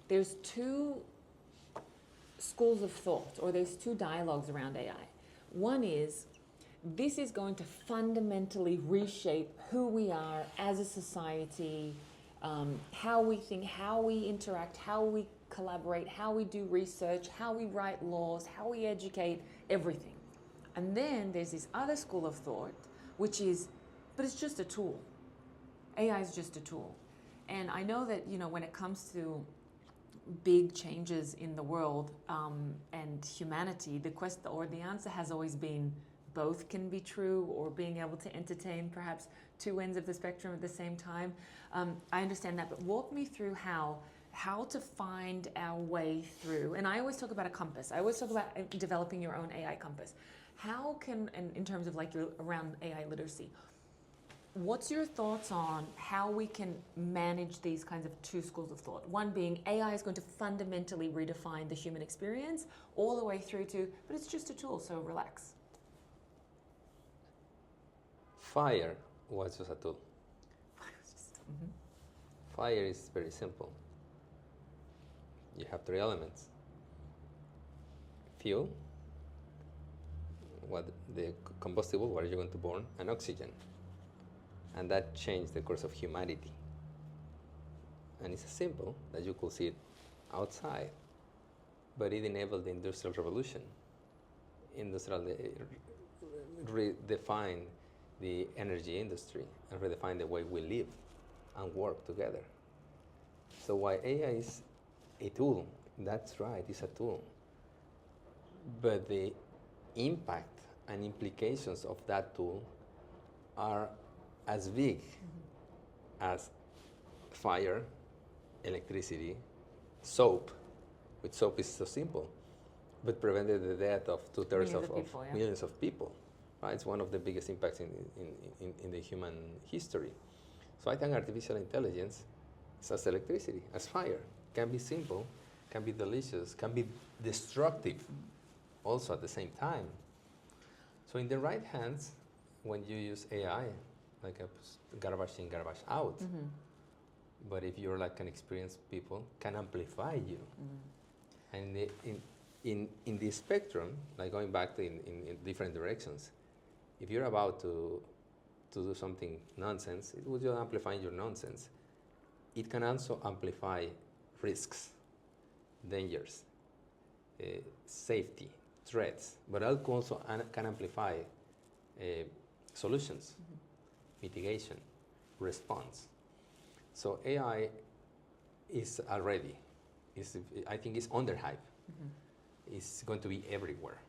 there's two schools of thought, or there's two dialogues around AI. One is, this is going to fundamentally reshape who we are as a society, how we think, how we interact, how we collaborate, how we do research, how we write laws, how we educate, everything. And then there's this other school of thought, which is, but it's just a tool. AI is just a tool. And I know that, when it comes to big changes in the world and humanity, the answer has always been both can be true, or being able to entertain perhaps two ends of the spectrum at the same time. I understand that, but walk me through how to find our way through. And I always talk about a compass. I always talk about developing your own AI compass. How can, and in terms of around AI literacy, what's your thoughts on how we can manage these kinds of two schools of thought? One being AI is going to fundamentally redefine the human experience, all the way through to, but it's just a tool, so relax. Fire was just a tool. Fire is very simple. You have three elements: fuel, the combustible, what are you going to burn, and oxygen. And that changed the course of humanity. And it's simple that you could see it outside, but it enabled the Industrial Revolution. Redefined the energy industry and redefine the way we live and work together. So while AI is a tool, that's right, it's a tool. But the impact and implications of that tool are as big as fire, electricity, soap, which soap is so simple, but prevented the death of two-thirds of millions of people. Right? It's one of the biggest impacts in the human history. So I think artificial intelligence is as electricity, as fire. Can be simple, can be delicious, can be destructive also at the same time. So in the right hands, when you use AI, like a garbage in, garbage out, but if you're like an experienced people, can amplify you. And in the spectrum, like going back to in different directions, if you're about to do something nonsense, it will just amplify your nonsense. It can also amplify risks, dangers, safety, threats, but it also can amplify solutions, mitigation, response. So AI I think it's under hype. It's going to be everywhere.